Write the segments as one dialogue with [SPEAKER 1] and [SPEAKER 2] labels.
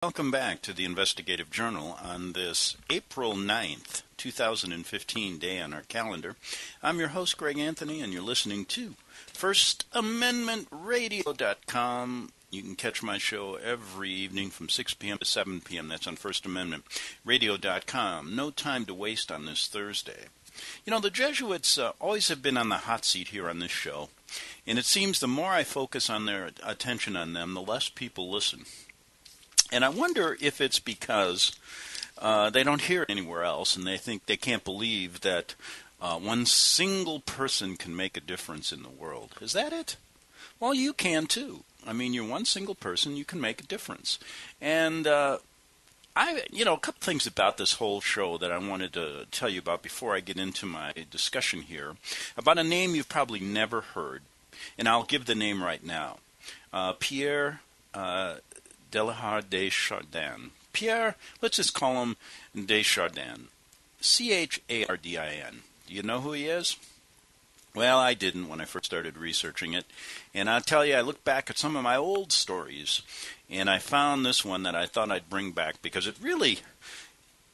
[SPEAKER 1] Welcome back to the Investigative Journal on this April 9th, 2015 day on our calendar. I'm your host, Greg Anthony, and you're listening to FirstAmendmentRadio.com. You can catch my show every evening from 6 p.m. to 7 p.m. That's on FirstAmendmentRadio.com. No time to waste on this Thursday. You know, the Jesuits always have been on the hot seat here on this show, and it seems the more I focus on their attention on them, the less people listen. And I wonder if it's because they don't hear it anywhere else, and they think they can't believe that one single person can make a difference in the world. Is that it? Well, you can too. I mean, you're one single person, you can make a difference. And a couple things about this whole show that I wanted to tell you about before I get into my discussion here, about a name you've probably never heard, and I'll give the name right now. Pierre Teilhard de Chardin. Pierre, let's just call him Desjardins. Chardin. Do you know who he is? Well, I didn't when I first started researching it. And I'll tell you, I looked back at some of my old stories, and I found this one that I thought I'd bring back because it really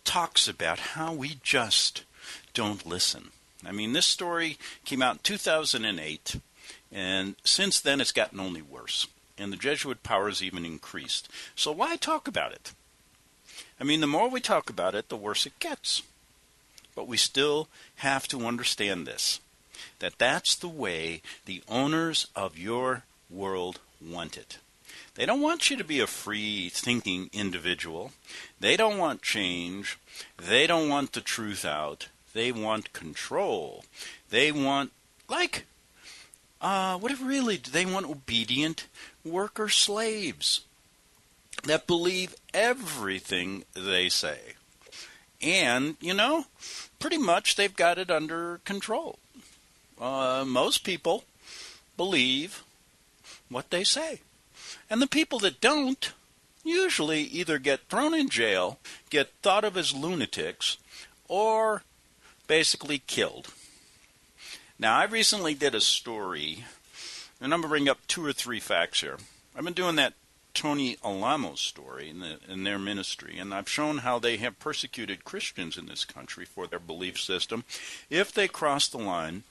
[SPEAKER 1] talks about how we just don't listen. I mean, this story came out in 2008, and since then it's gotten only worse. And the Jesuit powers even increased. So why talk about it? I mean, the more we talk about it, the worse it gets. But we still have to understand this, that that's the way the owners of your world want it. They don't want you to be a free-thinking individual. They don't want change. They don't want the truth out. They want control. They want, they want obedient worker slaves that believe everything they say. And, pretty much they've got it under control. Most people believe what they say. And the people that don't usually either get thrown in jail, get thought of as lunatics, or basically killed. Now, I recently did a story, and I'm going to bring up 2 or 3 facts here. I've been doing that Tony Alamo story in their ministry, and I've shown how they have persecuted Christians in this country for their belief system if they cross the line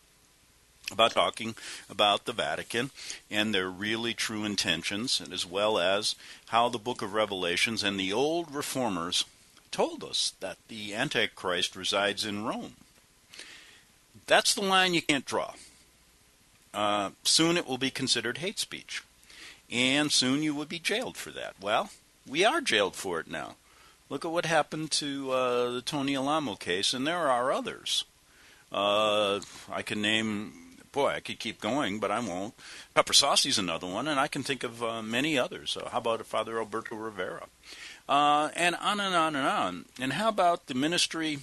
[SPEAKER 1] about talking about the Vatican and their really true intentions, and as well as how the book of Revelations and the old reformers told us that the Antichrist resides in Rome. That's the line you can't draw. Soon it will be considered hate speech. And soon you will be jailed for that. Well, we are jailed for it now. Look at what happened to the Tony Alamo case, and there are others. I can name, I could keep going, but I won't. Pepper Saucy's another one, and I can think of many others. How about Father Alberto Rivera? And on and on and on. And how about the ministry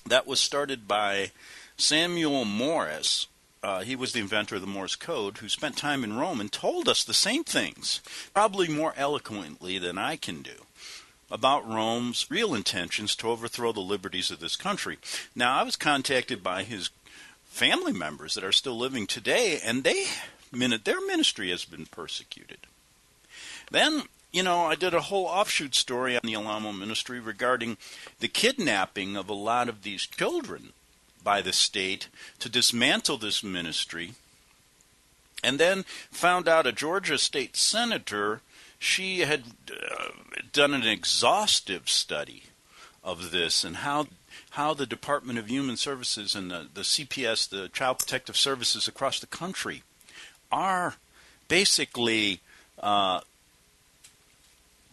[SPEAKER 1] that was started by Samuel Morse? He was the inventor of the Morse code, who spent time in Rome and told us the same things, probably more eloquently than I can do, about Rome's real intentions to overthrow the liberties of this country. Now, I was contacted by his family members that are still living today, and their ministry has been persecuted. Then, I did a whole offshoot story on the Alamo ministry regarding the kidnapping of a lot of these children by the state to dismantle this ministry, and then found out a Georgia state senator, she had done an exhaustive study of this and how the Department of Human Services and the CPS, the Child Protective Services across the country, are basically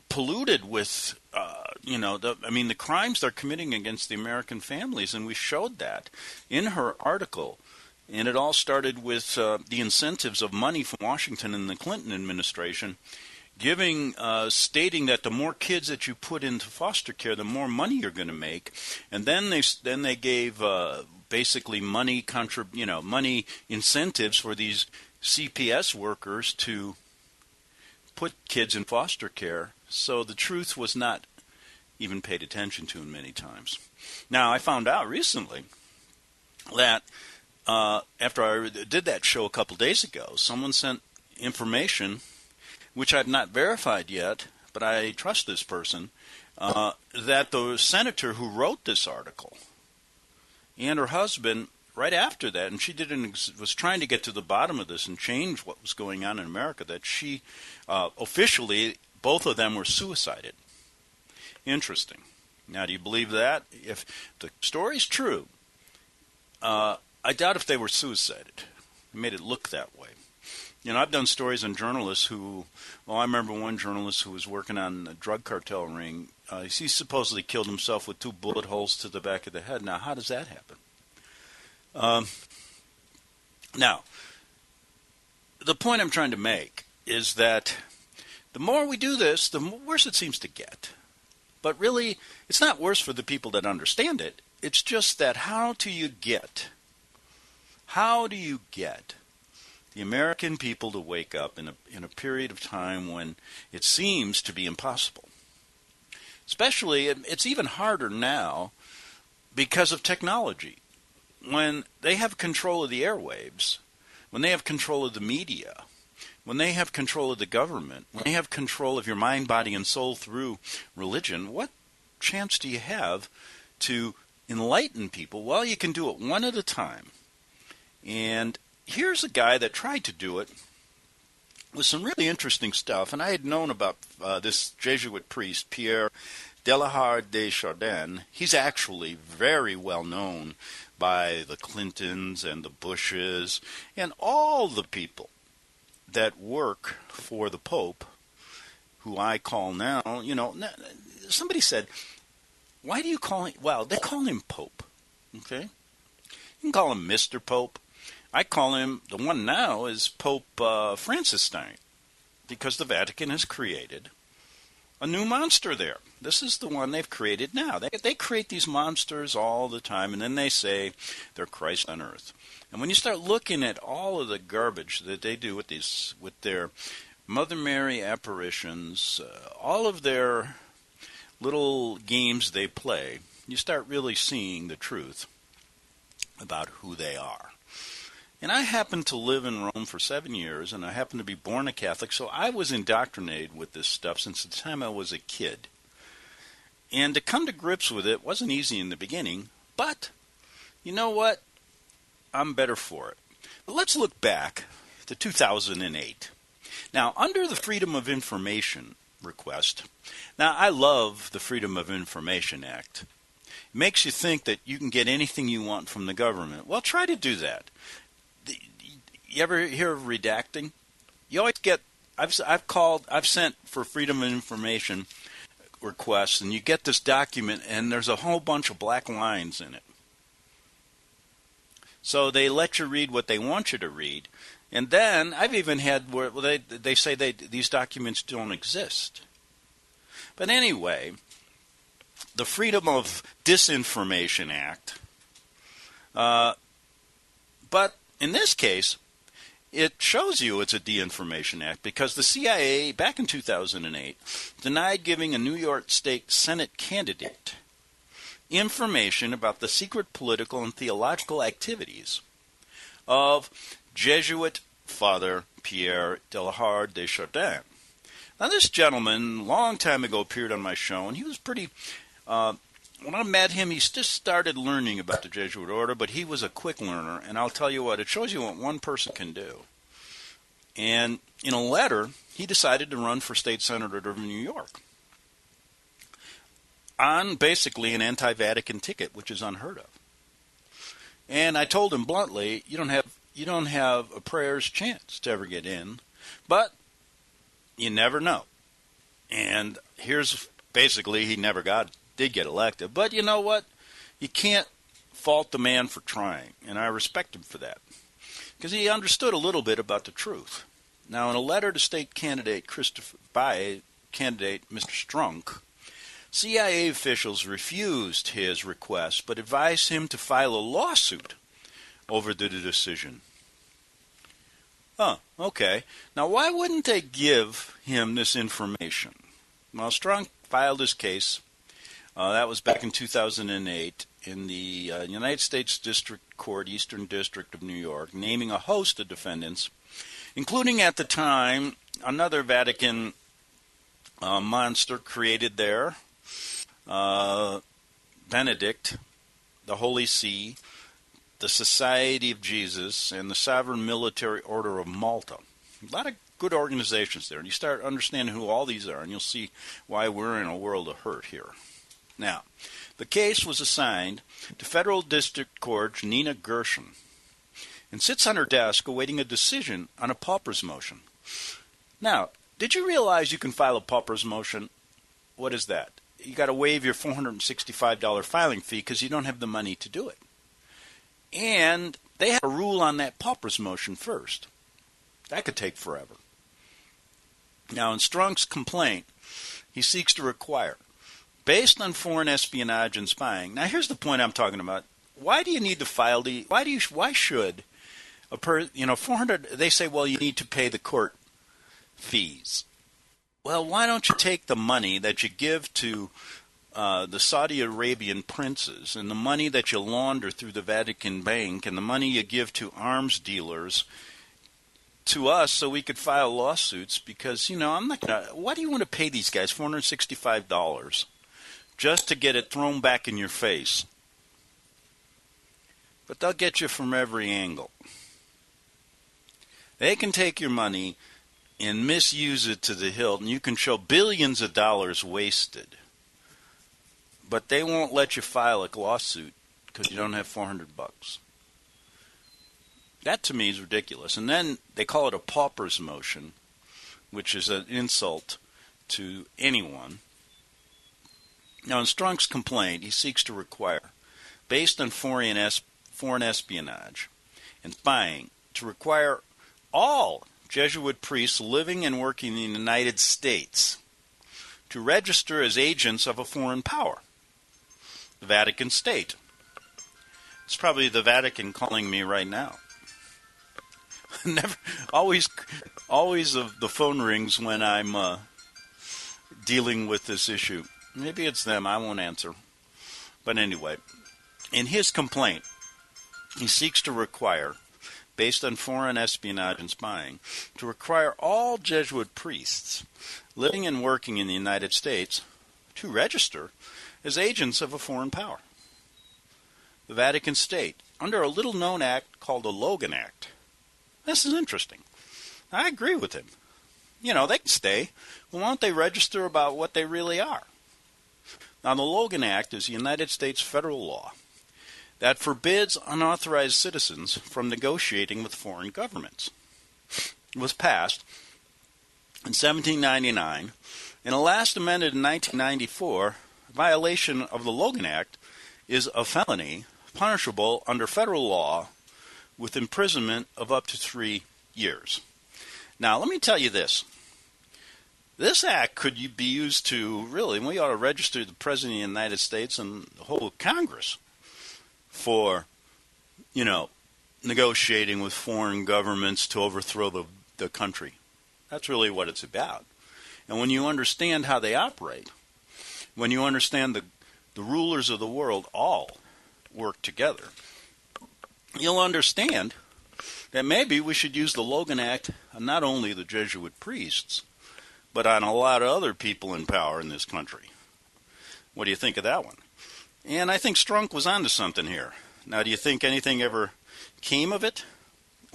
[SPEAKER 1] polluted with the crimes they're committing against the American families, and we showed that in her article. And it all started with the incentives of money from Washington and the Clinton administration, stating that the more kids that you put into foster care, the more money you're going to make. And then they gave basically money incentives for these CPS workers to put kids in foster care. So the truth was not even paid attention to many times. Now, I found out recently that after I did that show a couple days ago, someone sent information, which I've not verified yet, but I trust this person, that the senator who wrote this article and her husband, right after that, and she was trying to get to the bottom of this and change what was going on in America, that she officially, both of them were suicided. Interesting. Now, do you believe that? If the story's true, I doubt if they were suicided. They made it look that way. I've done stories on journalists who, I remember one journalist who was working on a drug cartel ring. He supposedly killed himself with 2 bullet holes to the back of the head. Now, how does that happen? Now, the point I'm trying to make is that the more we do this, the worse it seems to get. But really, it's not worse for the people that understand it. It's just that how do you get the American people to wake up in a period of time when it seems to be impossible? Especially, it's even harder now because of technology. When they have control of the airwaves, when they have control of the media, when they have control of the government, when they have control of your mind, body, and soul through religion, what chance do you have to enlighten people? Well, you can do it one at a time. And here's a guy that tried to do it with some really interesting stuff. And I had known about this Jesuit priest, Pierre Delahard de Chardin. He's actually very well known by the Clintons and the Bushes and all the people that work for the Pope, who I call now, somebody said, why do you call him, well, they call him Pope, okay? You can call him Mr. Pope. I call him, the one now is Pope Francisstein, because the Vatican has created a new monster there. This is the one they've created now. They create these monsters all the time, and then they say they're Christ on earth. And when you start looking at all of the garbage that they do with their Mother Mary apparitions, all of their little games they play, you start really seeing the truth about who they are. And I happened to live in Rome for 7 years, and I happened to be born a Catholic, so I was indoctrinated with this stuff since the time I was a kid. And to come to grips with it wasn't easy in the beginning, but you know what? I'm better for it. But let's look back to 2008. Now, under the Freedom of Information request, now I love the Freedom of Information Act. It makes you think that you can get anything you want from the government. Well, try to do that. You ever hear of redacting? You always get, I've sent for Freedom of Information requests, and you get this document, and there's a whole bunch of black lines in it. So they let you read what they want you to read. And then I've even had where they say these documents don't exist. But anyway, the Freedom of Disinformation Act, but in this case, it shows you it's a de-information act because the CIA, back in 2008, denied giving a New York State Senate candidate information about the secret political and theological activities of Jesuit Father Pierre Delahard de Chardin. Now, this gentleman, long time ago, appeared on my show, and he was pretty... when I met him, he just started learning about the Jesuit order, but he was a quick learner, and I'll tell you what, it shows you what one person can do. And in a letter, he decided to run for state senator of New York on basically an anti-Vatican ticket, which is unheard of. And I told him bluntly, you don't have a prayer's chance to ever get in, but you never know. And here's basically he never did get elected. But you know what? You can't fault the man for trying, and I respect him for that, because he understood a little bit about the truth. Now, in a letter to state candidate Mr. Strunk, CIA officials refused his request, but advised him to file a lawsuit over the decision. Okay. Now, why wouldn't they give him this information? Well, Strunk filed his case. That was back in 2008 in the United States District Court, Eastern District of New York, naming a host of defendants, including at the time another Vatican monster created there, Benedict, the Holy See, the Society of Jesus, and the Sovereign Military Order of Malta. A lot of good organizations there. And you start understanding who all these are, and you'll see why we're in a world of hurt here. Now, the case was assigned to Federal District Court Nina Gershon and sits on her desk awaiting a decision on a pauper's motion. Now, did you realize you can file a pauper's motion? What is that? You got to waive your $465 filing fee because you don't have the money to do it. And they have a rule on that pauper's motion first. That could take forever. Now, in Strunk's complaint, he seeks to require, based on foreign espionage and spying. Now, here's the point I'm talking about. Why do you need to file the? Why should a 400? They say, well, you need to pay the court fees. Well, why don't you take the money that you give to the Saudi Arabian princes and the money that you launder through the Vatican Bank and the money you give to arms dealers to us so we could file lawsuits? Because, I'm not going to. Why do you want to pay these guys $465 just to get it thrown back in your face? But they'll get you from every angle. They can take your money and misuse it to the hilt, and you can show billions of dollars wasted. But they won't let you file a lawsuit because you don't have $400. That to me is ridiculous. And then they call it a pauper's motion, which is an insult to anyone. Now, in Strunk's complaint, he seeks to require, based on foreign espionage and spying, to require all Jesuit priests living and working in the United States to register as agents of a foreign power, the Vatican State. It's probably the Vatican calling me right now. Always the phone rings when I'm dealing with this issue. Maybe it's them. I won't answer. But anyway, in his complaint, he seeks to require, based on foreign espionage and spying, to require all Jesuit priests living and working in the United States to register as agents of a foreign power, the Vatican State, under a little-known act called the Logan Act. This is interesting. I agree with him. They can stay. Well, why don't they register about what they really are? Now, the Logan Act is a United States federal law that forbids unauthorized citizens from negotiating with foreign governments. It was passed in 1799, and last amended in 1994. Violation of the Logan Act is a felony punishable under federal law with imprisonment of up to 3 years. Now, let me tell you this. This act could be used to, we ought to register the President of the United States and the whole Congress for, negotiating with foreign governments to overthrow the country. That's really what it's about. And when you understand how they operate, when you understand the rulers of the world all work together, you'll understand that maybe we should use the Logan Act on not only the Jesuit priests, but on a lot of other people in power in this country. What do you think of that one? And I think Strunk was onto something here. Now, do you think anything ever came of it?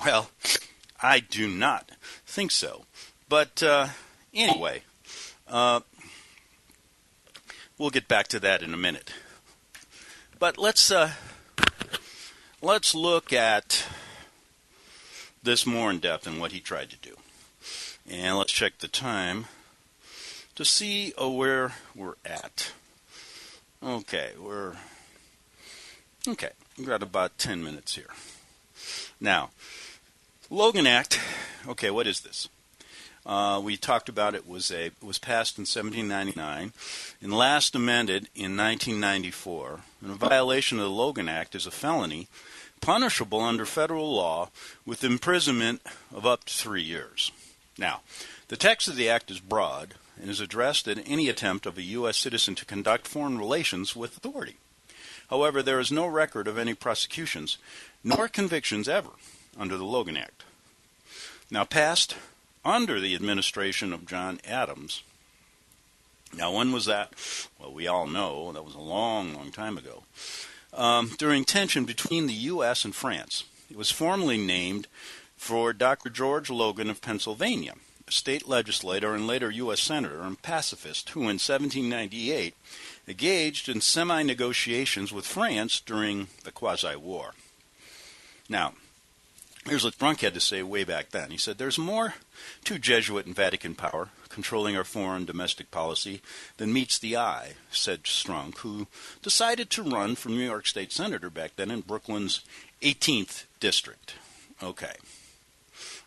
[SPEAKER 1] Well, I do not think so. But anyway, we'll get back to that in a minute. But let's look at this more in depth and what he tried to do. And let's check the time to see where we're at. Okay, we've got about 10 minutes here. Now, Logan Act, okay, what is this? We talked about it was passed in 1799 and last amended in 1994. And a violation of the Logan Act is a felony punishable under federal law with imprisonment of up to 3 years. Now, the text of the act is broad and is addressed at any attempt of a U.S. citizen to conduct foreign relations with authority. However, there is no record of any prosecutions nor convictions ever under the Logan Act. Now, passed under the administration of John Adams, Now, when was that? Well, we all know that was a long, long time ago. During tension between the U.S. and France. It was formally named for Dr. George Logan of Pennsylvania, a state legislator and later U.S. senator and pacifist who in 1798 engaged in semi-negotiations with France during the Quasi-War. Now, here's what Strunk had to say way back then. He said, "There's more to Jesuit and Vatican power controlling our foreign domestic policy than meets the eye," said Strunk, who decided to run for New York State Senator back then in Brooklyn's 18th District. Okay.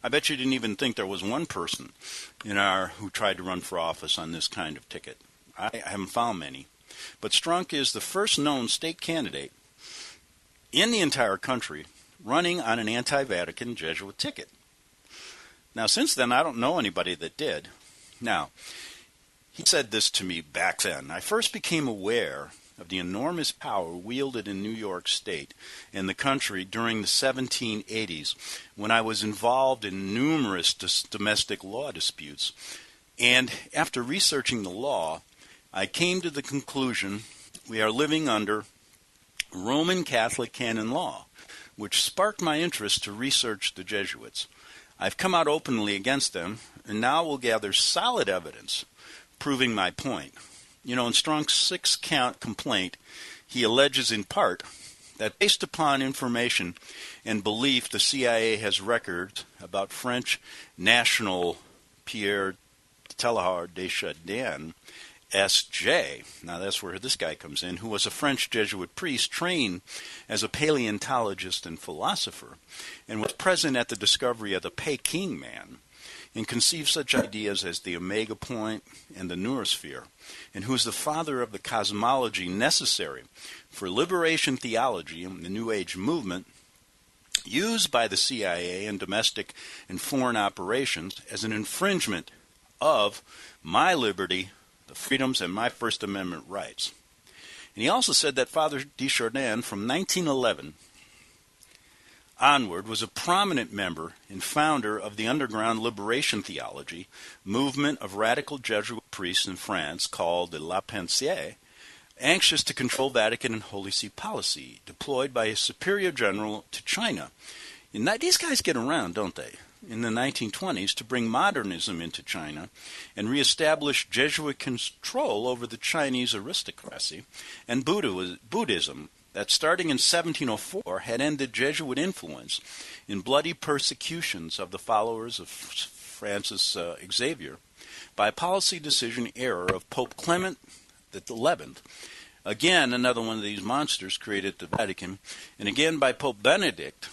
[SPEAKER 1] I bet you didn't even think there was one person who tried to run for office on this kind of ticket. I haven't found many. But Strunk is the first known state candidate in the entire country running on an anti-Vatican Jesuit ticket. Now, since then, I don't know anybody that did. Now, he said this to me back then. "I first became aware of the enormous power wielded in New York State and the country during the 1780s when I was involved in numerous domestic law disputes. And after researching the law, I came to the conclusion we are living under Roman Catholic canon law, which sparked my interest to research the Jesuits. I've come out openly against them, and now will gather solid evidence proving my point." In Strunk's 6-count complaint, he alleges in part that based upon information and belief the CIA has records about French national Pierre Teilhard de Chardin, S.J., now that's where this guy comes in, who was a French Jesuit priest trained as a paleontologist and philosopher, and was present at the discovery of the Peking man, and conceived such ideas as the Omega Point and the Noosphere, and who is the father of the cosmology necessary for liberation theology and the New Age movement, used by the CIA in domestic and foreign operations as an infringement of my liberty, the freedoms, and my First Amendment rights. And he also said that Father Desjardins, from 1911 onward, was a prominent member and founder of the underground liberation theology movement of radical Jesuit priests in France called the La Pensée, anxious to control Vatican and Holy See policy, deployed by a superior general to China. And these guys get around, don't they? In the 1920s to bring modernism into China and reestablish Jesuit control over the Chinese aristocracy and Buddhism that starting in 1704 had ended Jesuit influence in bloody persecutions of the followers of Francis Xavier by a policy decision error of Pope Clement XI. Again, another one of these monsters created the Vatican, and again by Pope Benedict.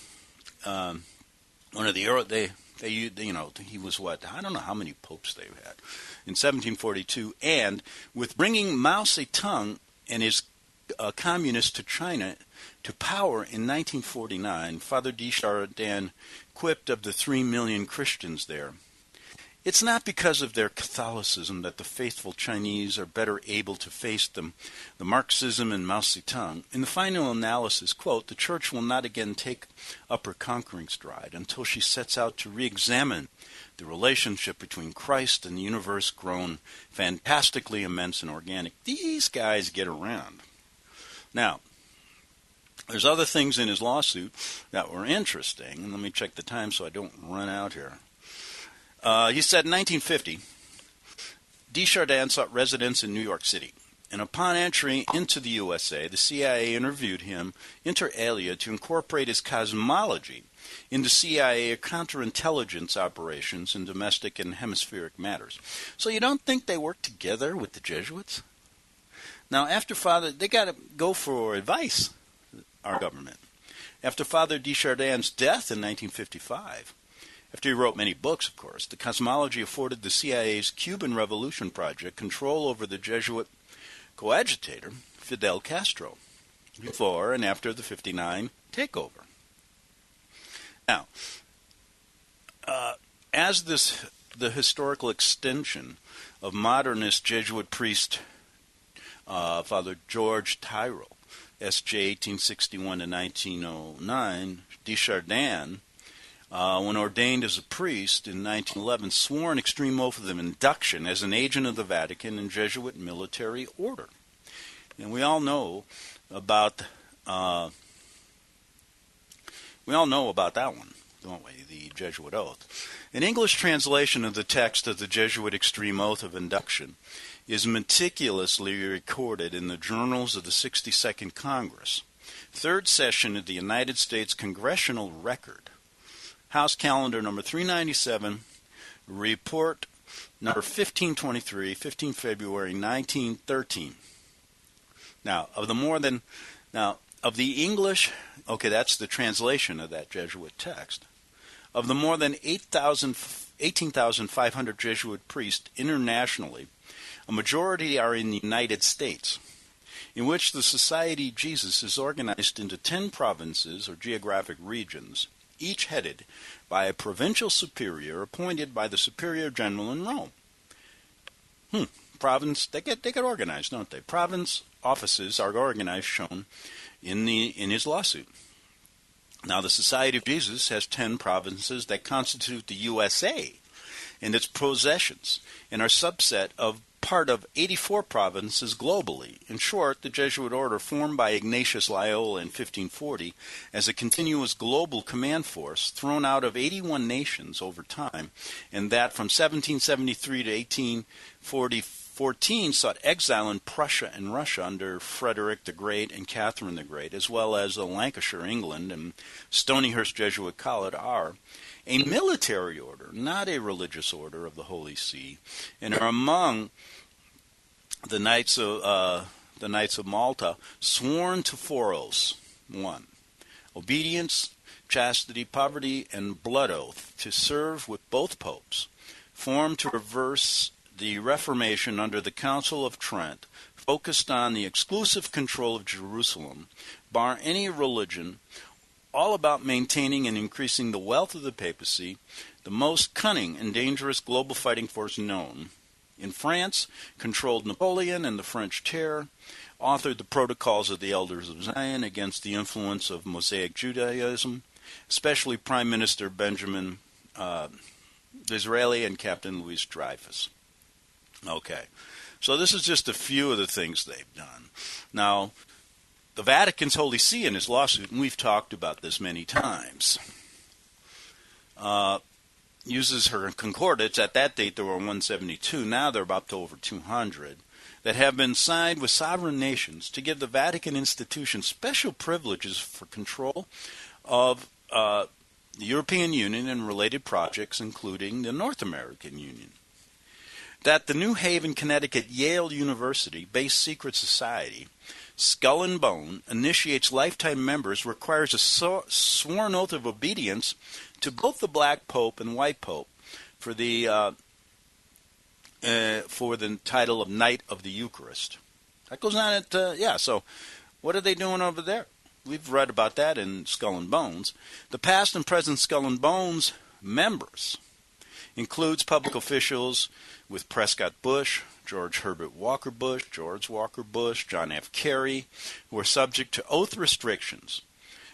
[SPEAKER 1] One of the he was what? I don't know how many popes they've had. In 1742, and with bringing Mao Zedong and his communists to China to power in 1949, Father Desjardins quipped of the 3 million Christians there. It's not because of their Catholicism that the faithful Chinese are better able to face the Marxism and Mao Zedong. In the final analysis, quote, "The Church will not again take up her conquering stride until she sets out to re-examine the relationship between Christ and the universe grown fantastically immense and organic." These guys get around. Now, there's other things in his lawsuit that were interesting. And let me check the time so I don't run out here. He said in 1950, Desjardins sought residence in New York City, and upon entry into the USA, the CIA interviewed him inter alia to incorporate his cosmology into CIA counterintelligence operations in domestic and hemispheric matters. So you don't think they work together with the Jesuits? Now, they got to go for advice, our government. After Father Desjardins' death in 1955, after he wrote many books, of course, the cosmology afforded the CIA's Cuban Revolution Project control over the Jesuit coadjutor, Fidel Castro, before and after the 59 takeover. Now, as the historical extension of modernist Jesuit priest Father George Tyrrell, S.J. 1861 to 1909, Desjardins when ordained as a priest in 1911, swore an extreme oath of induction as an agent of the Vatican and Jesuit military order. And we all know about that one, don't we? The Jesuit oath. An English translation of the text of the Jesuit extreme oath of induction is meticulously recorded in the journals of the 62nd Congress, third session of the United States Congressional Record, House Calendar number 397, report number 1523, 15 February 1913. Of the English, okay, that's the translation of that Jesuit text. Of the more than 18,500 Jesuit priests internationally, a majority are in the United States, in which the Society of Jesus is organized into 10 provinces or geographic regions, each headed by a provincial superior appointed by the superior general in Rome. Province, they get organized, don't they? Province offices are organized, shown in his lawsuit. Now, the Society of Jesus has 10 provinces that constitute the USA and its possessions, and are subset of part of 84 provinces globally. In short, the Jesuit order formed by Ignatius Loyola in 1540 as a continuous global command force thrown out of 81 nations over time, and that from 1773 to 1814 sought exile in Prussia and Russia under Frederick the Great and Catherine the Great, as well as Lancashire, England, and Stonyhurst Jesuit College are a military order, not a religious order of the Holy See, and are among the Knights of Malta, sworn to 4 oaths. 1. Obedience, chastity, poverty, and blood oath to serve with both popes, formed to reverse the Reformation under the Council of Trent, focused on the exclusive control of Jerusalem, bar any religion, all about maintaining and increasing the wealth of the papacy, the most cunning and dangerous global fighting force known. In France, controlled Napoleon and the French Terror, authored the Protocols of the Elders of Zion against the influence of Mosaic Judaism, especially Prime Minister Benjamin Disraeli and Captain Louis Dreyfus. Okay, so this is just a few of the things they've done. Now, the Vatican's Holy See in his lawsuit, and we've talked about this many times, uses her concordats. At that date there were 172, now they're up to over 200, that have been signed with sovereign nations to give the Vatican institution special privileges for control of the European Union and related projects, including the North American Union. That the New Haven, Connecticut Yale University-based secret society, Skull and Bone, initiates lifetime members, requires a sworn oath of obedience to both the Black Pope and White Pope for the title of Knight of the Eucharist. That goes on at So, what are they doing over there? We've read about that in Skull and Bones. The past and present Skull and Bones members includes public officials with Prescott Bush, George Herbert Walker Bush, George Walker Bush, John F. Kerry, who are subject to oath restrictions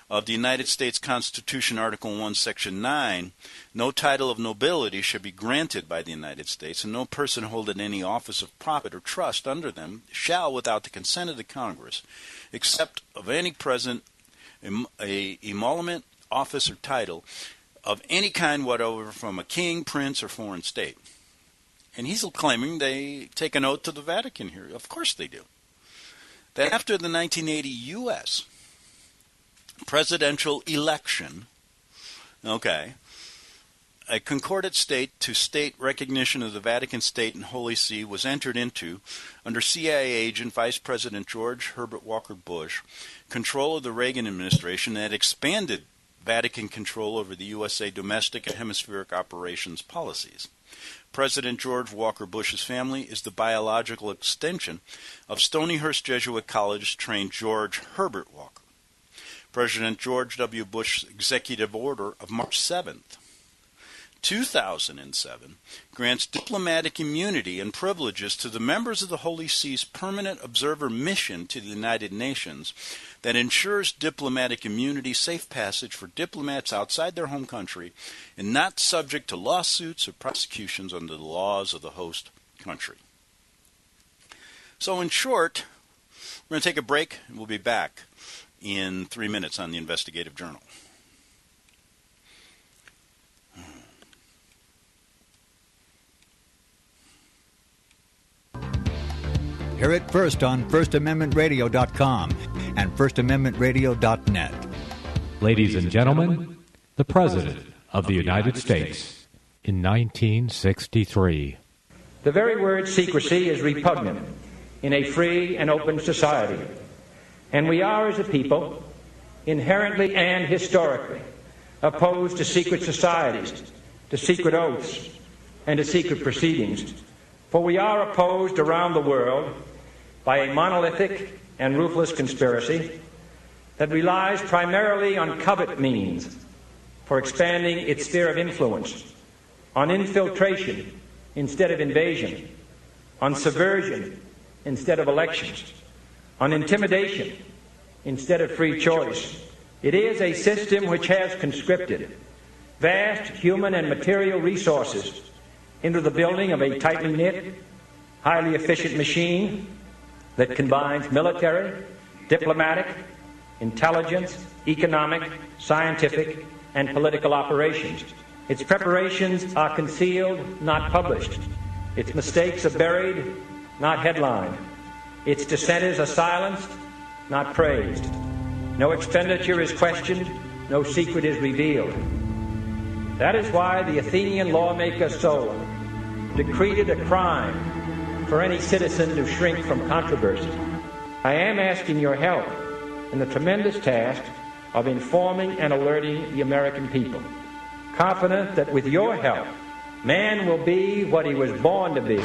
[SPEAKER 1] of the United States Constitution, Article 1, Section 9. No title of nobility shall be granted by the United States, and no person holding any office of profit or trust under them shall, without the consent of the Congress, except of any present emolument, office, or title of any kind whatever from a king, prince, or foreign state. And he's claiming they take an oath to the Vatican here. Of course they do. That after the 1980 U.S. presidential election, a concordat state-to-state recognition of the Vatican State and Holy See was entered into under CIA agent Vice President George Herbert Walker Bush, control of the Reagan administration, that expanded Vatican control over the USA domestic and hemispheric operations policies. President George Walker Bush's family is the biological extension of Stonyhurst Jesuit College trained George Herbert Walker. President George W. Bush's executive order of March 7th, 2007 grants diplomatic immunity and privileges to the members of the Holy See's Permanent Observer Mission to the United Nations that ensures diplomatic immunity, safe passage for diplomats outside their home country and not subject to lawsuits or prosecutions under the laws of the host country. So in short, we're going to take a break and we'll be back in 3 minutes on the Investigative Journal.
[SPEAKER 2] Hear it first on FirstAmendmentRadio.com and FirstAmendmentRadio.net.
[SPEAKER 3] Ladies and gentlemen, the President of the United States in 1963.
[SPEAKER 4] The very word secrecy is repugnant in a free and open society, and we are, as a people, inherently and historically opposed to secret societies, to secret oaths, and to secret proceedings. For we are opposed around the world by a monolithic and ruthless conspiracy that relies primarily on covert means for expanding its sphere of influence, on infiltration instead of invasion, on subversion instead of elections, on intimidation instead of free choice. It is a system which has conscripted vast human and material resources into the building of a tightly knit, highly efficient machine that combines military, diplomatic, intelligence, economic, scientific, and political operations. Its preparations are concealed, not published. Its mistakes are buried, not headlined. Its dissenters are silenced, not praised. No expenditure is questioned, no secret is revealed. That is why the Athenian lawmaker Solon decreed it a crime for any citizen to shrink from controversy. I am asking your help in the tremendous task of informing and alerting the American people, confident that with your help, man will be what he was born to be,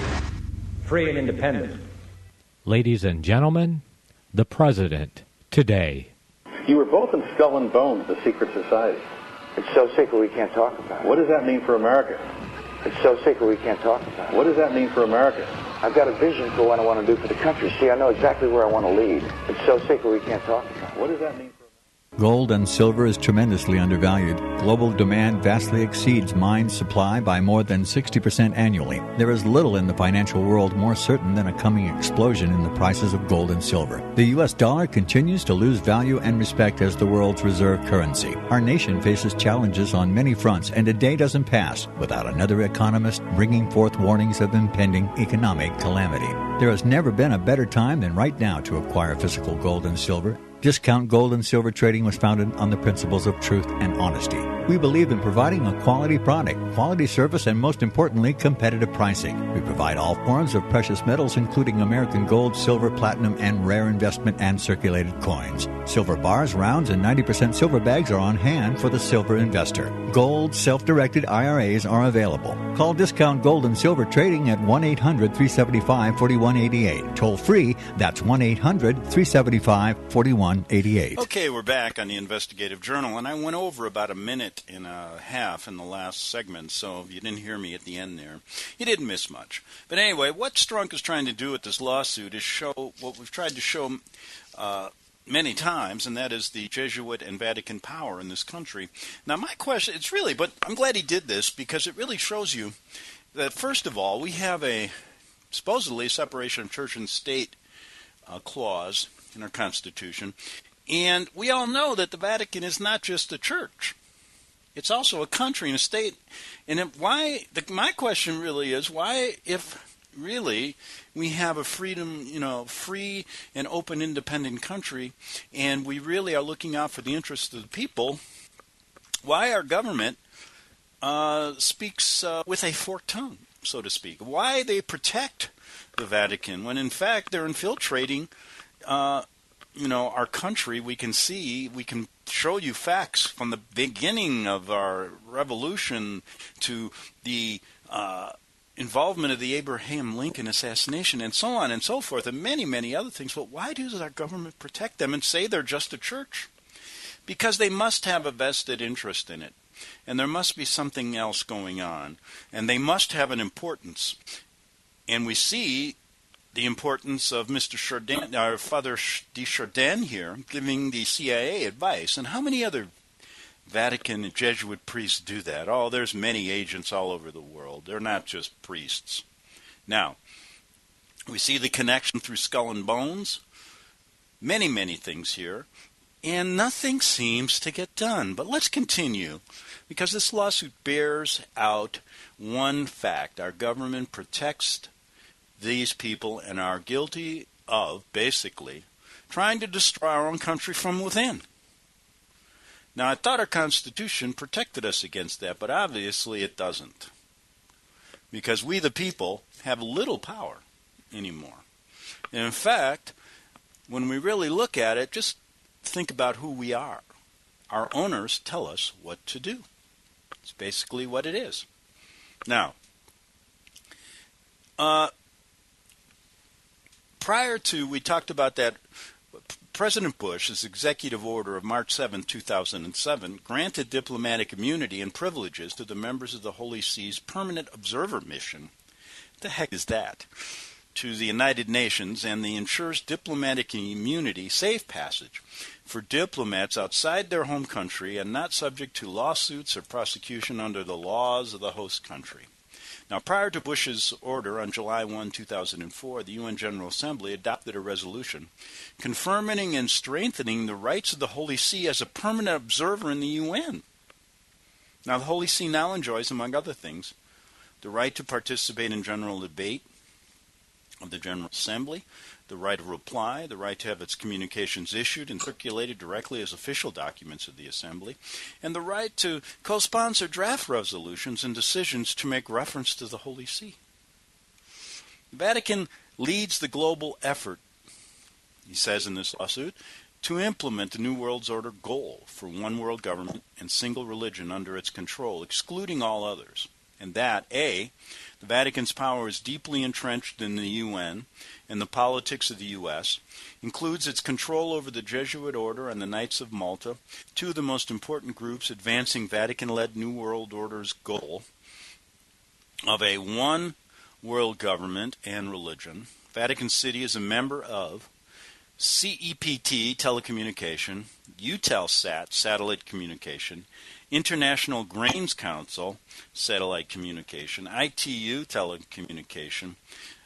[SPEAKER 4] free and independent.
[SPEAKER 3] Ladies and gentlemen, the President today.
[SPEAKER 5] You were both in Skull and Bones, the secret society.
[SPEAKER 6] It's so secret we can't talk about it.
[SPEAKER 5] What does that mean for America?
[SPEAKER 6] It's so secret we can't talk about it.
[SPEAKER 5] What does that mean for America?
[SPEAKER 6] I've got a vision for what I want to do for the country. See, I know exactly where I want to lead. It's so secret we can't talk about it.
[SPEAKER 5] What does that mean for America?
[SPEAKER 2] Gold and silver is tremendously undervalued. Global demand vastly exceeds mine supply by more than 60% annually. There is little in the financial world more certain than a coming explosion in the prices of gold and silver. The U.S. dollar continues to lose value and respect as the world's reserve currency. Our nation faces challenges on many fronts, and a day doesn't pass without another economist bringing forth warnings of impending economic calamity. There has never been a better time than right now to acquire physical gold and silver. Discount Gold and Silver Trading was founded on the principles of truth and honesty. We believe in providing a quality product, quality service, and most importantly, competitive pricing. We provide all forms of precious metals, including American gold, silver, platinum, and rare investment and circulated coins. Silver bars, rounds, and 90% silver bags are on hand for the silver investor. Gold self-directed IRAs are available. Call Discount Gold and Silver Trading at 1-800-375-4188. Toll free, that's 1-800-375-4188.
[SPEAKER 1] Okay, we're back on the Investigative Journal, and I went over about a minute and a half in the last segment, so if you didn't hear me at the end there, you didn't miss much. But anyway, what Strunk is trying to do with this lawsuit is show what we've tried to show many times, and that is the Jesuit and Vatican power in this country. Now, my question, it's really, but I'm glad he did this because it really shows you that, first of all, we have a supposedly separation of church and state clause in our Constitution, and we all know that the Vatican is not just a church. It's also a country and a state. And my question really is, why, if really we have a free and open, independent country, and we really are looking out for the interests of the people, why our government speaks with a forked tongue, so to speak? Why they protect the Vatican when, in fact, they're infiltrating our country? We can show you facts from the beginning of our revolution to the involvement of the Abraham Lincoln assassination and so on and so forth, and many, many other things. But why does our government protect them and say they're just a church? Because they must have a vested interest in it. and there must be something else going on, and they must have an importance. And we see the importance of Mr. Chardin, our Father de Chardin here, giving the CIA advice. And how many other Vatican and Jesuit priests do that? Oh, there's many agents all over the world. They're not just priests. Now, we see the connection through Skull and Bones. Many, many things here. And nothing seems to get done. But let's continue, because this lawsuit bears out one fact. Our government protects these people and are guilty of, basically, trying to destroy our own country from within. Now, I thought our Constitution protected us against that, but obviously it doesn't. Because we, the people, have little power anymore. And in fact, when we really look at it, just think about who we are. Our owners tell us what to do. It's basically what it is. Now, prior to, we talked about that, President Bush's executive order of March 7, 2007, granted diplomatic immunity and privileges to the members of the Holy See's Permanent Observer Mission. What the heck is that? To the United Nations, and the ensures diplomatic immunity, safe passage, for diplomats outside their home country and not subject to lawsuits or prosecution under the laws of the host country. Now, prior to Bush's order on July 1, 2004, the UN General Assembly adopted a resolution confirming and strengthening the rights of the Holy See as a permanent observer in the UN. Now, the Holy See now enjoys, among other things, the right to participate in general debate of the General Assembly, the right of reply, the right to have its communications issued and circulated directly as official documents of the Assembly, and the right to co-sponsor draft resolutions and decisions to make reference to the Holy See. The Vatican leads the global effort, he says in this lawsuit, to implement the New World Order goal for one world government and single religion under its control, excluding all others. And that, A, the Vatican's power is deeply entrenched in the UN and the politics of the U.S., includes its control over the Jesuit Order and the Knights of Malta, two of the most important groups advancing Vatican-led New World Order's goal of a one world government and religion. Vatican City is a member of CEPT, telecommunication, Eutelsat, satellite communication, International Grains Council, satellite communication, ITU, telecommunication.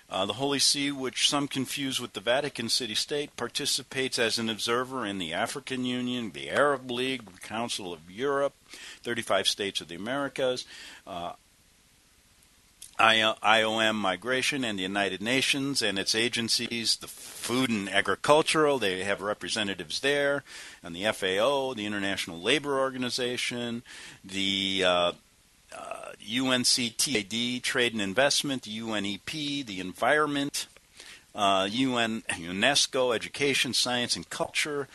[SPEAKER 1] The Holy See, which some confuse with the Vatican City-State, participates as an observer in the African Union, the Arab League, the Council of Europe, 35 states of the Americas, IOM Migration and the United Nations and its agencies, the Food and Agricultural, they have representatives there, and the FAO, the International Labor Organization, the UNCTAD, Trade and Investment, the UNEP, the Environment, UNESCO, Education, Science and Culture,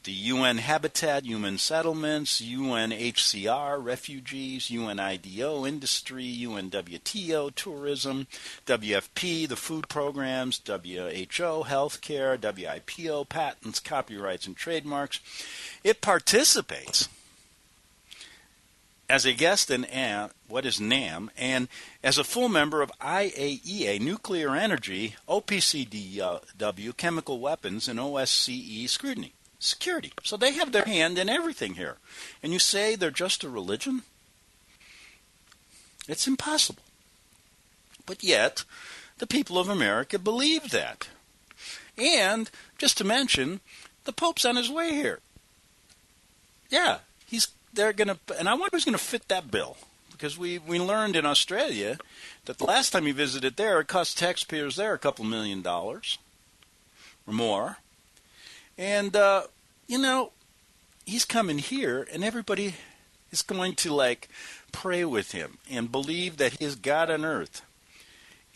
[SPEAKER 1] the UN Habitat, Human Settlements, UNHCR, Refugees, UNIDO, Industry, UNWTO, Tourism, WFP, the Food Programs, WHO, Healthcare, WIPO, Patents, Copyrights and Trademarks. It participates as a guest in what is NAM, and as a full member of IAEA, Nuclear Energy, OPCW, Chemical Weapons, and OSCE Scrutiny. Security. So they have their hand in everything here. And you say they're just a religion? It's impossible. But yet, the people of America believe that. And, just to mention, the Pope's on his way here. Yeah, they're going to, and I wonder who's going to fit that bill. Because we learned in Australia that the last time he visited there, it cost taxpayers there a couple $1 million or more. And, he's coming here, and everybody is going to, pray with him and believe that he is God on earth.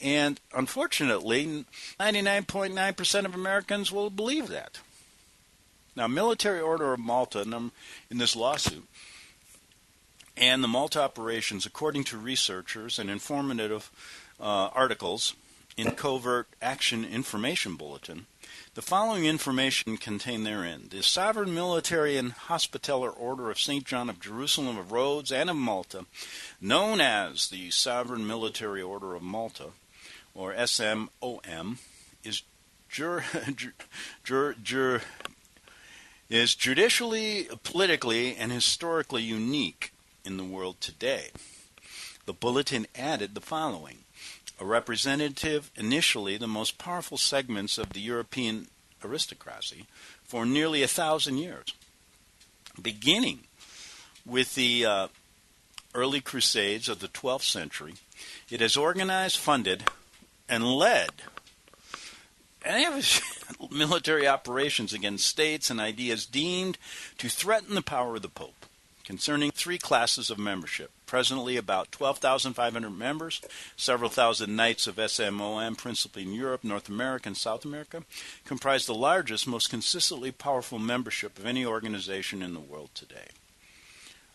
[SPEAKER 1] And, unfortunately, 99.9% of Americans will believe that. Now, Military Order of Malta, in this lawsuit, and the Malta operations, according to researchers and informative articles in Covert Action Information Bulletin, The following information contained therein: the Sovereign Military and Hospitaller Order of St. John of Jerusalem, of Rhodes, and of Malta, known as the Sovereign Military Order of Malta, or SMOM, is judicially, politically, and historically unique in the world today. The bulletin added the following: a representative, initially the most powerful segments of the European aristocracy for nearly 1,000 years, beginning with the early Crusades of the 12th century. It has organized, funded, and led military operations against states and ideas deemed to threaten the power of the Pope, concerning three classes of membership. Presently about 12,500 members, several thousand knights of SMOM, principally in Europe, North America, and South America, comprise the largest, most consistently powerful membership of any organization in the world today.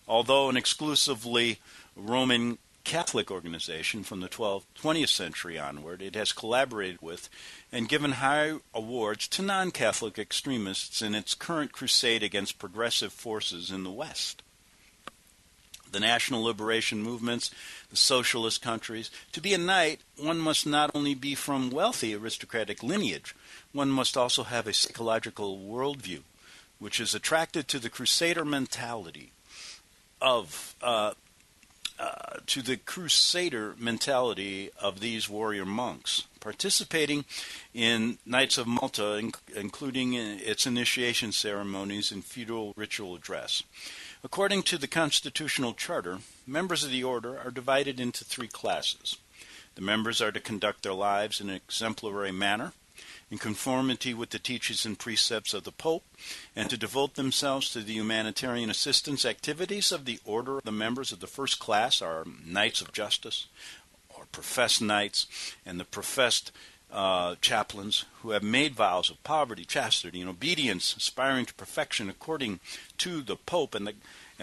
[SPEAKER 1] Although an exclusively Roman Catholic organization from the 20th century onward, it has collaborated with and given high awards to non-Catholic extremists in its current crusade against progressive forces in the West. The national liberation movements, the socialist countries. To be a knight, one must not only be from wealthy aristocratic lineage, one must also have a psychological worldview, which is attracted to the crusader mentality of these warrior monks, participating in Knights of Malta, including its initiation ceremonies and feudal ritual dress. According to the Constitutional Charter, members of the order are divided into three classes. The members are to conduct their lives in an exemplary manner, in conformity with the teachings and precepts of the Pope, and to devote themselves to the humanitarian assistance activities of the order. The members of the first class are Knights of Justice, or professed knights, and the professed chaplains who have made vows of poverty, chastity, and obedience, aspiring to perfection according to the Pope and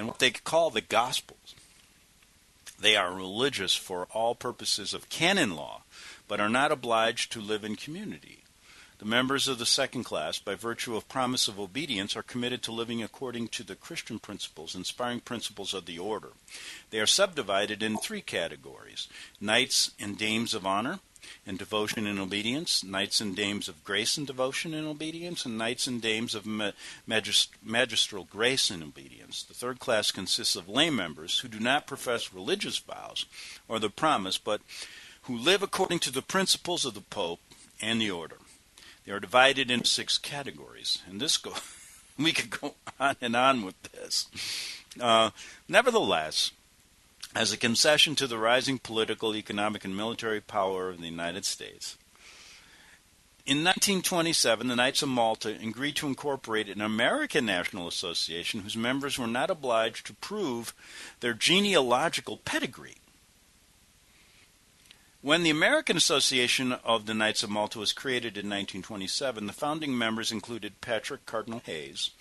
[SPEAKER 1] what they call the Gospels. They are religious for all purposes of canon law, but are not obliged to live in community. The members of the second class, by virtue of promise of obedience, are committed to living according to the Christian principles, inspiring principles of the order. They are subdivided in three categories: Knights and Dames of Honor and Devotion and Obedience, Knights and Dames of Grace and Devotion and Obedience, and Knights and Dames of Magistral Grace and Obedience. The third class consists of lay members who do not profess religious vows or the promise, but who live according to the principles of the Pope and the order. They are divided into six categories, and we could go on and on with this. Nevertheless, as a concession to the rising political, economic, and military power of the United States, in 1927, the Knights of Malta agreed to incorporate an American National Association whose members were not obliged to prove their genealogical pedigree. When the American Association of the Knights of Malta was created in 1927, the founding members included Patrick Cardinal Hayes,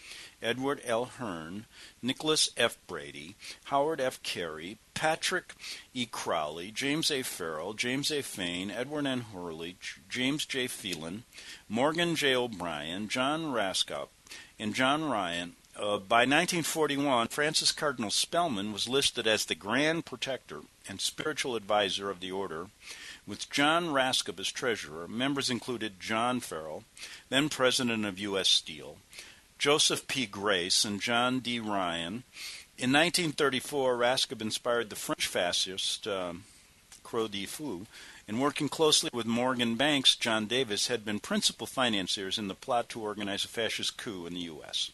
[SPEAKER 1] Edward L. Hearn, Nicholas F. Brady, Howard F. Carey, Patrick E. Crowley, James A. Farrell, James A. Fain, Edward N. Hurley, James J. Phelan, Morgan J. O'Brien, John Raskop, and John Ryan. By 1941, Francis Cardinal Spellman was listed as the Grand Protector and Spiritual Advisor of the Order, with John Raskop as Treasurer. Members included John Farrell, then President of U.S. Steel, Joseph P. Grace, and John D. Ryan. In 1934, Raskop inspired the French fascist Croix de Feu, and working closely with Morgan Banks, John Davis had been principal financiers in the plot to organize a fascist coup in the U.S.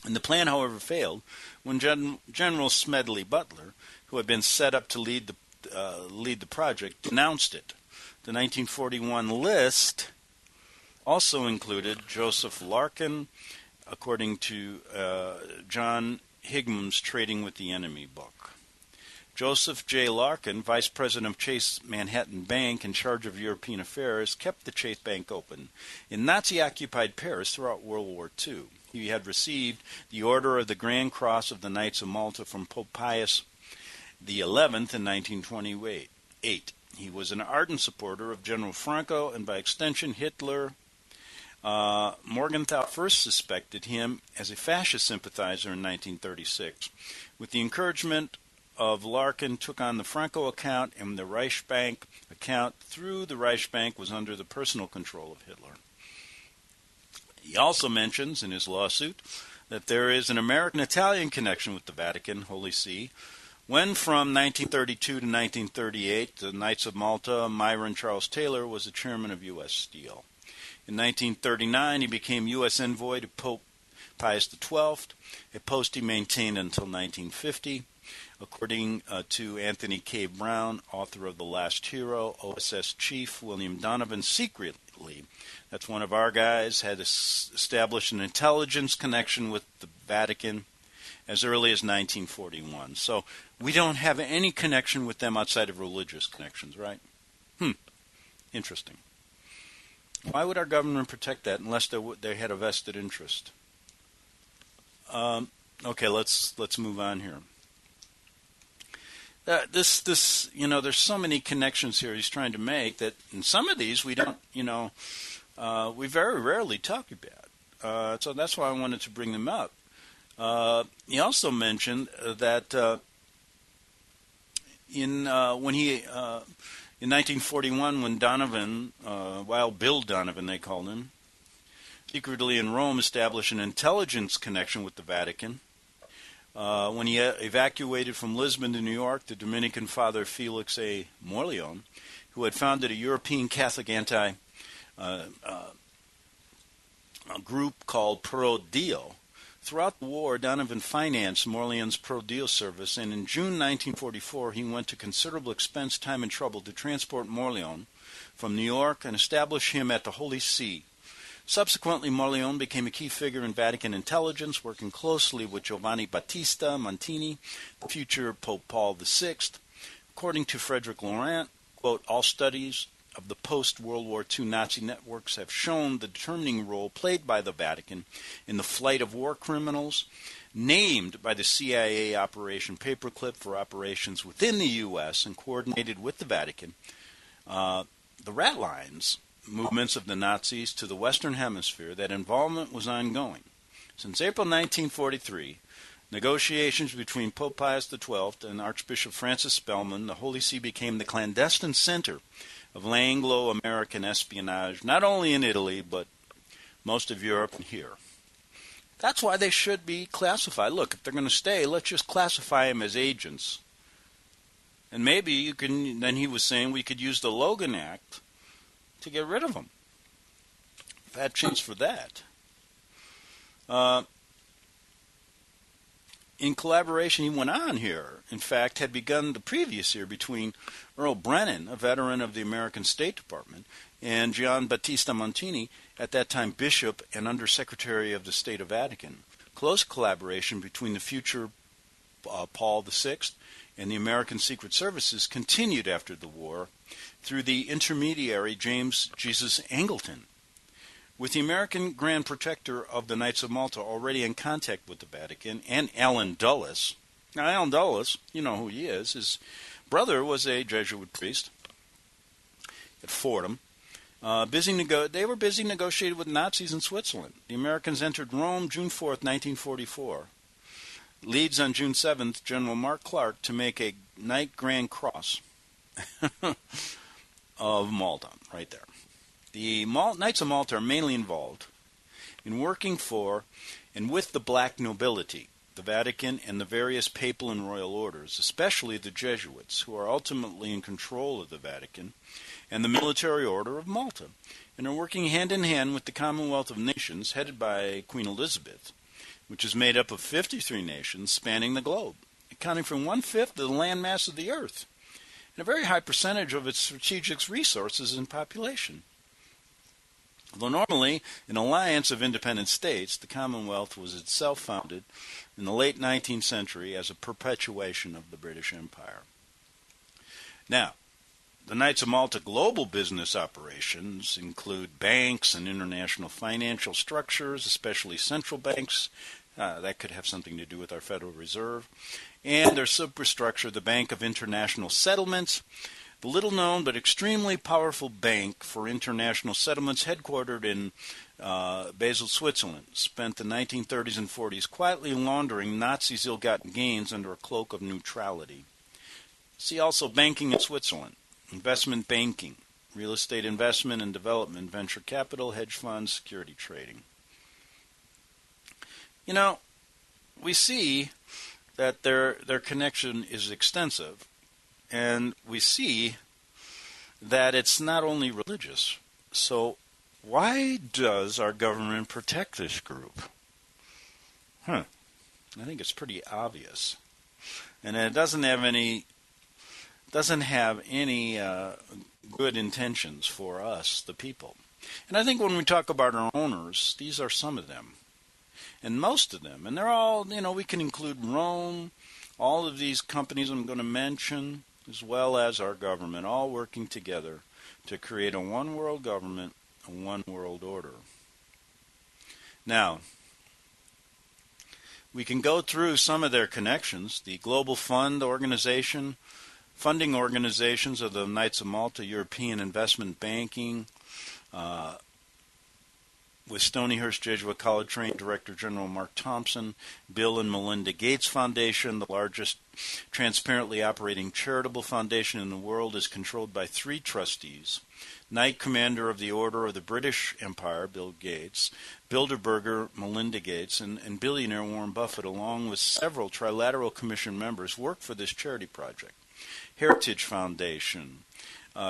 [SPEAKER 1] And the plan, however, failed when General Smedley Butler, who had been set up to lead the project, denounced it. The 1941 list also included Joseph Larkin, according to John Higman's Trading with the Enemy book. Joseph J. Larkin, vice president of Chase Manhattan Bank in charge of European affairs, kept the Chase Bank open in Nazi-occupied Paris throughout World War II. He had received the Order of the Grand Cross of the Knights of Malta from Pope Pius XI in 1928. He was an ardent supporter of General Franco and, by extension, Hitler, Morgenthau first suspected him as a fascist sympathizer in 1936. With the encouragement of Larkin, took on the Franco account, and the Reichsbank account through the Reichsbank was under the personal control of Hitler. He also mentions in his lawsuit that there is an American-Italian connection with the Vatican, Holy See, when from 1932 to 1938, the Knights of Malta, Myron Charles Taylor was the chairman of U.S. Steel. In 1939, he became U.S. envoy to Pope Pius XII, a post he maintained until 1950. According to Anthony K. Brown, author of The Last Hero, OSS Chief William Donovan secretly, that's one of our guys, had established an intelligence connection with the Vatican as early as 1941. So we don't have any connection with them outside of religious connections, right? Interesting. Why would our government protect that unless they had a vested interest? Okay, let's move on here. There's so many connections here he's trying to make that in some of these we don't, we very rarely talk about. So that's why I wanted to bring them up. He also mentioned that in 1941, when Donovan, Wild Bill Donovan they called him, secretly in Rome established an intelligence connection with the Vatican. When he evacuated from Lisbon to New York, the Dominican Father Felix A. Morleone, who had founded a European Catholic group called Pro Dio. Throughout the war, Donovan financed Morleone's Pro Dio service, and in June 1944 he went to considerable expense, time, and trouble to transport Morleone from New York and establish him at the Holy See. Subsequently, Morleone became a key figure in Vatican intelligence, working closely with Giovanni Battista Montini, the future Pope Paul VI. According to Frederick Laurent, quote, all studies of the post-World War II Nazi networks have shown the determining role played by the Vatican in the flight of war criminals, named by the CIA Operation Paperclip for operations within the U.S. and coordinated with the Vatican. The rat lines movements of the Nazis to the Western Hemisphere, that involvement was ongoing. Since April 1943, negotiations between Pope Pius XII and Archbishop Francis Spellman, the Holy See became the clandestine center of Anglo-American espionage, not only in Italy, but most of Europe and here. That's why they should be classified. Look, if they're going to stay, let's just classify them as agents. And maybe you can, then he was saying we could use the Logan Act to get rid of them. Bad chance for that. In collaboration, he went on here, in fact, had begun the previous year between Earl Brennan, a veteran of the American State Department, and Gian Battista Montini, at that time Bishop and Undersecretary of the State of Vatican. Close collaboration between the future Paul VI and the American Secret Services continued after the war through the intermediary James Jesus Angleton. With the American Grand Protector of the Knights of Malta already in contact with the Vatican, and Allen Dulles. Now, Allen Dulles, you know who he is. His brother was a Jesuit priest at Fordham. They were busy negotiating with Nazis in Switzerland. The Americans entered Rome June 4th, 1944. Leads on June 7th, General Mark Clark to make a Knight Grand Cross of Malta, right there. The Knights of Malta are mainly involved in working for and with the black nobility, the Vatican, and the various papal and royal orders, especially the Jesuits, who are ultimately in control of the Vatican, and the military order of Malta, and are working hand in hand with the Commonwealth of Nations, headed by Queen Elizabeth, which is made up of 53 nations spanning the globe, accounting for 1/5 of the landmass of the earth, and a very high percentage of its strategic resources and population. Though normally an alliance of independent states, the Commonwealth was itself founded in the late 19th century as a perpetuation of the British Empire. Now, the Knights of Malta global business operations include banks and international financial structures, especially central banks. That could have something to do with our Federal Reserve. And their superstructure, the Bank of International Settlements, the little-known but extremely powerful bank for international settlements headquartered in Basel, Switzerland, spent the 1930s and 40s quietly laundering Nazis' ill-gotten gains under a cloak of neutrality. See also banking in Switzerland, investment banking, real estate investment and development, venture capital, hedge funds, security trading. You know, we see that their connection is extensive, and we see that it's not only religious. So why does our government protect this group? I think it's pretty obvious. And it doesn't have any good intentions for us, the people. And I think when we talk about our owners, these are some of them. And most of them, and they're all, we can include Rome, all of these companies I'm going to mention, as well as our government, all working together to create a one-world government, a one-world order. Now, we can go through some of their connections. The Global Fund Organization, funding organizations of the Knights of Malta, European Investment Banking, with Stonyhurst Jesuit College trained Director General Mark Thompson, Bill and Melinda Gates Foundation, the largest transparently operating charitable foundation in the world, is controlled by 3 trustees: Knight Commander of the Order of the British Empire, Bill Gates, Bilderberger, Melinda Gates, and billionaire Warren Buffett, along with several Trilateral Commission members, work for this charity project. Heritage Foundation,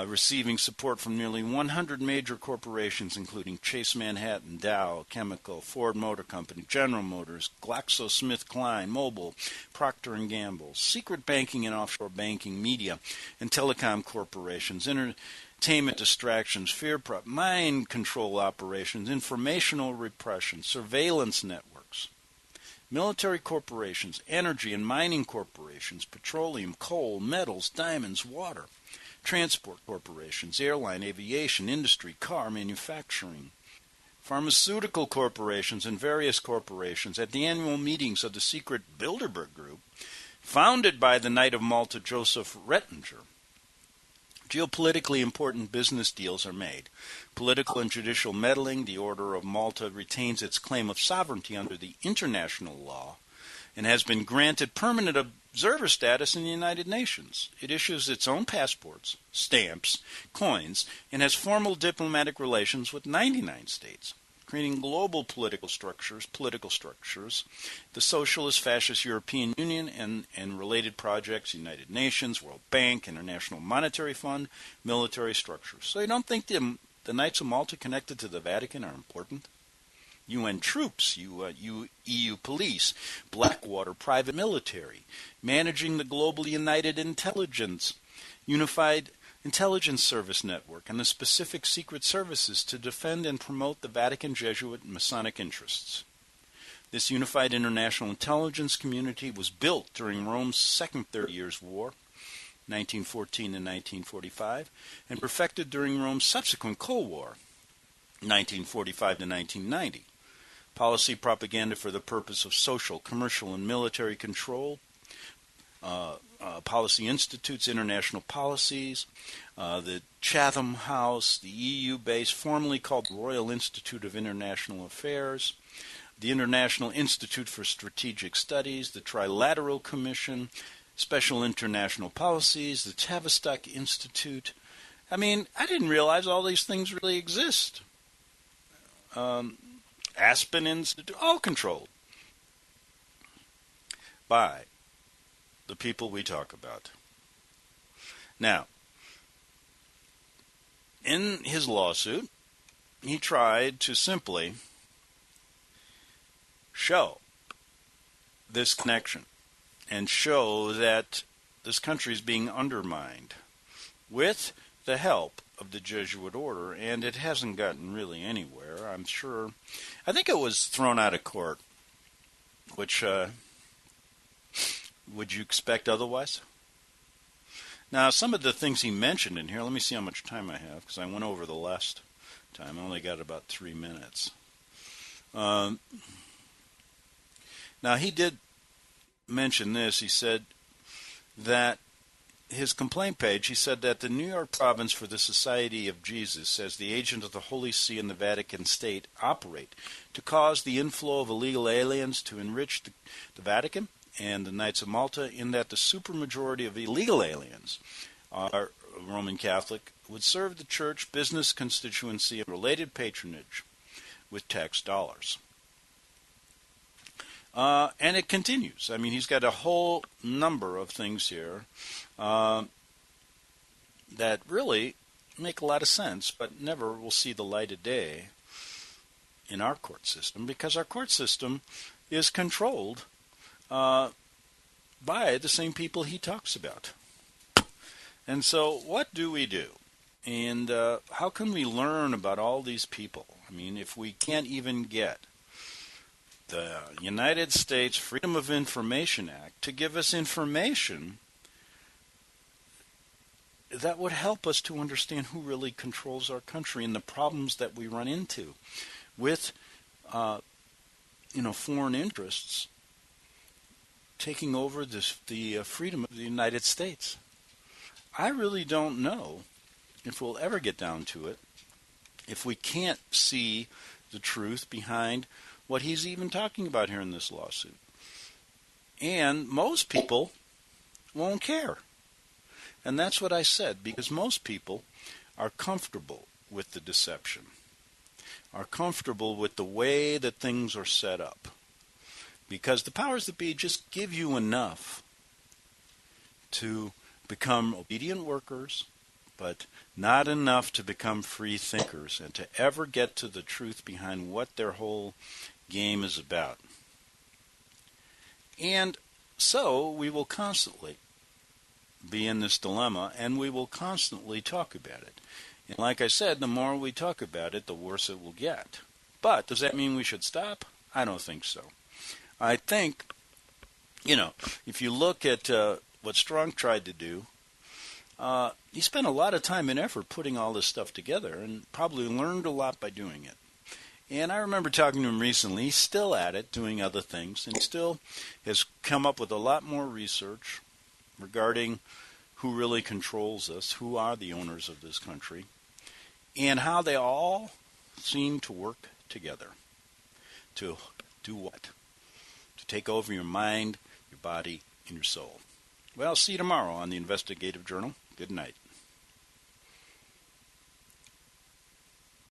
[SPEAKER 1] receiving support from nearly 100 major corporations, including Chase Manhattan, Dow Chemical, Ford Motor Company, General Motors, GlaxoSmithKline, Mobil, Procter & Gamble, secret banking and offshore banking, media and telecom corporations, entertainment distractions, mind control operations, informational repression, surveillance networks, military corporations, energy and mining corporations, petroleum, coal, metals, diamonds, water, transport corporations, airline, aviation, industry, car manufacturing, pharmaceutical corporations, and various corporations at the annual meetings of the secret Bilderberg Group, founded by the Knight of Malta, Joseph Rettinger. Geopolitically important business deals are made. Political and judicial meddling, the Order of Malta retains its claim of sovereignty under the international law and has been granted permanent observer status in the United Nations. It issues its own passports, stamps, coins, and has formal diplomatic relations with 99 states, creating global political structures, the Socialist Fascist European Union and related projects, United Nations, World Bank, International Monetary Fund, military structures. So you don't think the Knights of Malta connected to the Vatican are important? UN troops, EU police, Blackwater private military, managing the global united intelligence, unified intelligence service network, and the specific secret services to defend and promote the Vatican Jesuit and Masonic interests. This unified international intelligence community was built during Rome's Second 30 Years' War, 1914 and 1945, and perfected during Rome's subsequent Cold War, 1945 to 1990. Policy propaganda for the purpose of social, commercial, and military control, policy institutes, international policies, the Chatham House, the EU base, formerly called the Royal Institute of International Affairs, the International Institute for Strategic Studies, the Trilateral Commission, Special International Policies, the Tavistock Institute. I mean, I didn't realize all these things really exist. Aspen Institute, all controlled by the people we talk about. Now, in his lawsuit, he tried to simply show this connection and show that this country is being undermined with the help of the Jesuit order, and it hasn't gotten really anywhere, I'm sure. I think it was thrown out of court, which would you expect otherwise? Now, some of the things he mentioned in here, let me see how much time I have, because I went over the last time. I only got about 3 minutes. Now, he did mention this. He said that his complaint page, he said that the New York province for the Society of Jesus, as the agent of the Holy See and the Vatican State, operate to cause the inflow of illegal aliens to enrich the Vatican and the Knights of Malta, in that the supermajority of illegal aliens are Roman Catholic, would serve the church, business, constituency, and related patronage with tax dollars. And it continues. I mean, he's got a whole number of things here that really make a lot of sense, but never will see the light of day in our court system, because our court system is controlled by the same people he talks about. And so what do we do? And how can we learn about all these people? I mean, if we can't even get the United States Freedom of Information Act to give us information that would help us to understand who really controls our country and the problems that we run into with, foreign interests taking over the freedom of the United States. I really don't know if we'll ever get down to it if we can't see the truth behind what he's even talking about here in this lawsuit. And most people won't care. And that's what I said, because most people are comfortable with the deception, are comfortable with the way that things are set up, because the powers that be just give you enough to become obedient workers, but not enough to become free thinkers and to ever get to the truth behind what their whole game is about. And so we will constantly be in this dilemma, and we will constantly talk about it. And like I said, the more we talk about it, the worse it will get. But does that mean we should stop? I don't think so. I think, if you look at what Strong tried to do, he spent a lot of time and effort putting all this stuff together and probably learned a lot by doing it. And I remember talking to him recently. He's still at it, doing other things, and still has come up with a lot more research regarding who really controls us, who are the owners of this country, and how they all seem to work together. To do what? To take over your mind, your body, and your soul. Well, see you tomorrow on the Investigative Journal. Good night.